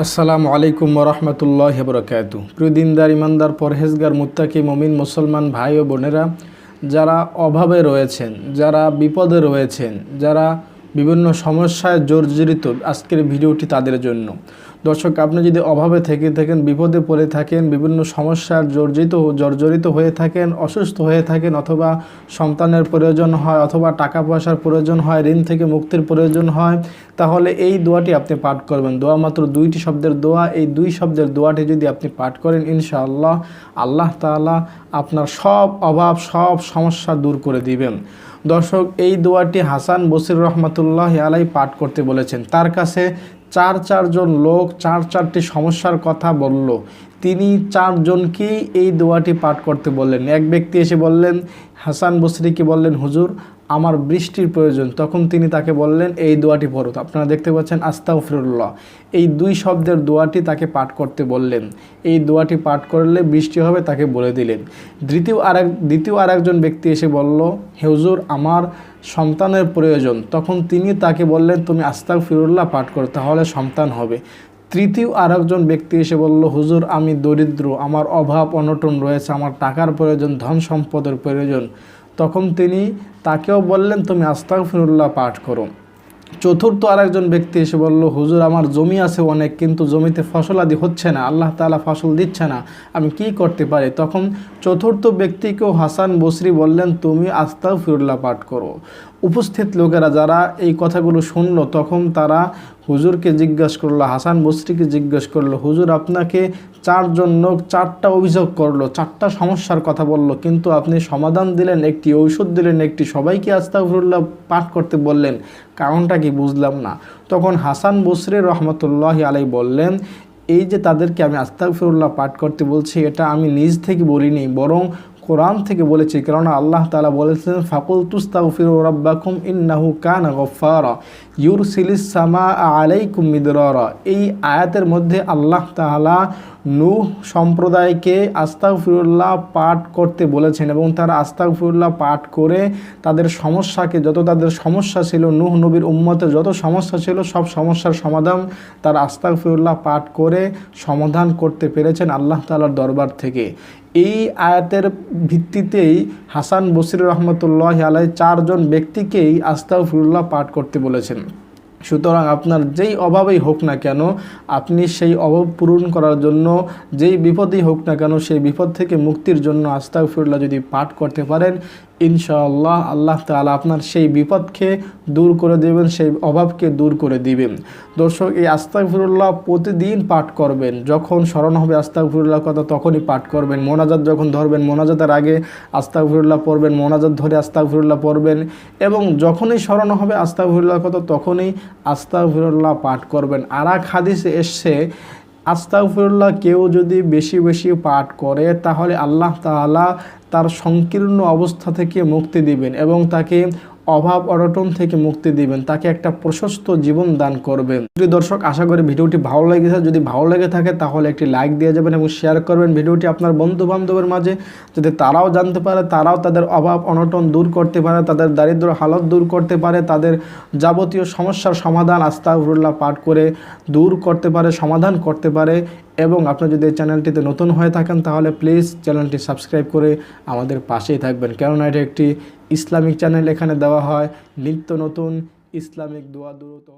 আসসালামু আলাইকুম ওরহমতুল্লাহি বরকাতুহু। প্রিয় দিনদার ইমানদার পরহেজগার মুত্তাকি মুমিন মুসলমান ভাই ও বোনেরা, যারা অভাবে রয়েছেন, যারা বিপদে রয়েছেন, যারা বিভিন্ন সমস্যায় জর্জরিত, আজকের ভিডিওটি তাদের জন্য। দর্শক, আপনি যদি অভাবে থেকে থাকেন, বিপদে পড়ে থাকেন, বিভিন্ন সমস্যার জর্জরিত হয়ে থাকেন, অসুস্থ হয়ে থাকেন, অথবা সন্তানের প্রয়োজন হয়, অথবা টাকা পয়সার প্রয়োজন হয়, ঋণ থেকে মুক্তির প্রয়োজন হয়, তাহলে এই দোয়াটি আপনি পাঠ করবেন। দোয়া মাত্র দুইটি শব্দের দোয়া। এই দুই শব্দের দোয়াটি যদি আপনি পাঠ করেন, ইনশাআল্লাহ আল্লাহ তাআলা আপনার সব অভাব, সব সমস্যা দূর করে দিবেন। দর্শক, এই দোয়াটি হাসান বসরি রহমতুল্লাহ আলাই পাঠ করতে বলেছেন। তার কাছে চারজন লোক চারটি সমস্যার কথা বলল। তিনি চারজনকেই এই দোয়াটি পাঠ করতে বললেন। এক ব্যক্তি এসে বললেন, হাসান বসরিকে বললেন, হুজুর আমার বৃষ্টির প্রয়োজন। তখন তিনি তাকে বললেন, এই দোয়াটি পড়ো। আপনারা দেখতে পাচ্ছেন আস্তাগফিরুল্লাহ, এই দুই শব্দের দোয়াটি তাকে পাঠ করতে বললেন। এই দোয়াটি পাঠ করলে বৃষ্টি হবে, তাকে বলে দিলেন। দ্বিতীয় আরেকজন ব্যক্তি এসে বলল, হুজুর আমার সন্তানের প্রয়োজন। তখন তিনি তাকে বললেন, তুমি আস্তাগফিরুল্লাহ পাঠ করো, তাহলে সন্তান হবে। তৃতীয় আরেকজন ব্যক্তি এসে বলল, হুজুর আমি দরিদ্র, আমার অভাব অনটন রয়েছে, আমার টাকার প্রয়োজন, ধন সম্পদের প্রয়োজন। তখন তিনি তাকেও বললেন, তুমি আস্তাগফিরুল্লাহ পাঠ করো। চতুর্থ আরেকজন ব্যক্তি এসে বলল, হুজুর আমার জমি আছে অনেক, কিন্তু জমিতে ফসলাদি হচ্ছে না, আল্লাহ তাআলা ফসল দিচ্ছে না, আমি কি করতে পারি? তখন চতুর্থ ব্যক্তিকেও হাসান বসরি বললেন, তুমি আস্তাগফিরুল্লাহ পাঠ করো। উপস্থিত লোকেরা যারা এই কথাগুলো শুনলো, তখন তারা হুজুরকে জিজ্ঞাসা করলো, হাসান বসরিকে জিজ্ঞাসা করলো, হুজুর আপনাকে চারজন লোক চারটা অভিযোগ করলো, চারটা সমস্যার কথা বলল, কিন্তু আপনি সমাধান দিলেন একটি, ঔষধ দিলেন একটি, সবাইকে আস্তাগফিরুল্লাহ পাঠ করতে বললেন, কারণটা কি বুঝলাম না। তখন হাসান বসরি রহমতুল্লাহি আলাইহি বললেন, এই যে তাদেরকে আমি আস্তাগফিরুল্লাহ পাঠ করতে বলছি, এটা আমি নিজ থেকে বলিনি, বরং কোরআন থেকে বলেছি। কেননা আল্লাহ তাআলা বলেছেন, ফাকুলতুস্তাগফিরু রাব্বাকুম ইন্নাহু কানা গফফারা ইউরসিলিস সামাআ আলাইকুম মিদরারা। এই আয়াতের মধ্যে আল্লাহ তাআলা নূহ সম্প্রদায়কে আস্তাগফিরুল্লাহ পাঠ করতে বলেছেন, এবং তারা আস্তাগফিরুল্লাহ পাঠ করে তাদের তাদের সমস্যা ছিল, নূহ নবীর উম্মতের যত সমস্যা ছিল, সব সমস্যার সমাধান তারা আস্তাগফিরুল্লাহ পাঠ করে সমাধান করতে পেরেছেন আল্লাহ তাআলার দরবার থেকে। এই আয়াতের ভিত্তিতেই হাসান বসরি রহমতুল্লাহি আলাইহি চারজন ব্যক্তিকেই আস্তাগফিরুল্লাহ পাঠ করতে বলেছেন। সুতরাং আপনার যেই অভাবেই হোক না কেন, আপনি সেই অভাব পূরণ করার জন্য, যেই বিপদেই হোক না কেন, সেই বিপদ থেকে মুক্তির জন্য আস্তাগফিরুল্লাহ যদি পাঠ করতে পারেন, ইনশাআল্লাহ আল্লাহ তাআলা আপনার সেই বিপদকে দূর করে দেবেন, সেই অভাবকে দূর করে দিবেন। দর্শক, এই আস্তাগফিরুল্লাহ প্রতিদিন পাঠ করবেন। যখন স্মরণ হবে আস্তাগফিরুল্লাহ কথা, তখনই পাঠ করবেন। মোনাজাত যখন ধরবেন, মোনাজাতের আগে আস্তাগফিরুল্লাহ পড়বেন, মোনাজাত ধরে আস্তাগফিরুল্লাহ পড়বেন, এবং যখনই স্মরণ হবে আস্তাগফিরুল্লাহ কথা, তখনই আস্তাগফিরুল্লাহ পাঠ করবেন। আর এক হাদিসে এসছে, আস্তাগফিরুল্লাহ কেউ যদি বেশি বেশি পাঠ করে, তাহলে আল্লাহ তাআলা তার সংকীর্ণ অবস্থা থেকে মুক্তি দিবেন, এবং তাকে অভাব অনটন থেকে মুক্তি দিবেন, তাকে একটা প্রশস্ত জীবন দান করবেন। প্রিয় দর্শক, আশা করি ভিডিওটি ভালো লেগেছে। যদি ভালো লেগে থাকে তাহলে একটি লাইক দিয়ে যাবেন এবং শেয়ার করবেন ভিডিওটি আপনার বন্ধু বান্ধবের মাঝে, যাতে তারাও জানতে পারে, তারাও তাদের অভাব অনটন দূর করতে পারে, তাদের দারিদ্র হালত দূর করতে পারে, তাদের যাবতীয় সমস্যার সমাধান আস্তাগফিরুল্লাহ পাঠ করে দূর করতে পারে, সমাধান করতে পারে। এবং আপনি যদি এই চ্যানেলটিতে নতুন হয়ে থাকেন, তাহলে প্লিজ চ্যানেলটি সাবস্ক্রাইব করে আমাদের পাশেই থাকবেন, কেননা এটা একটি ইসলামিক চ্যানেল। এখানে দেওয়া হয় নিত্য নতুন ইসলামিক দোয়া দ্রুত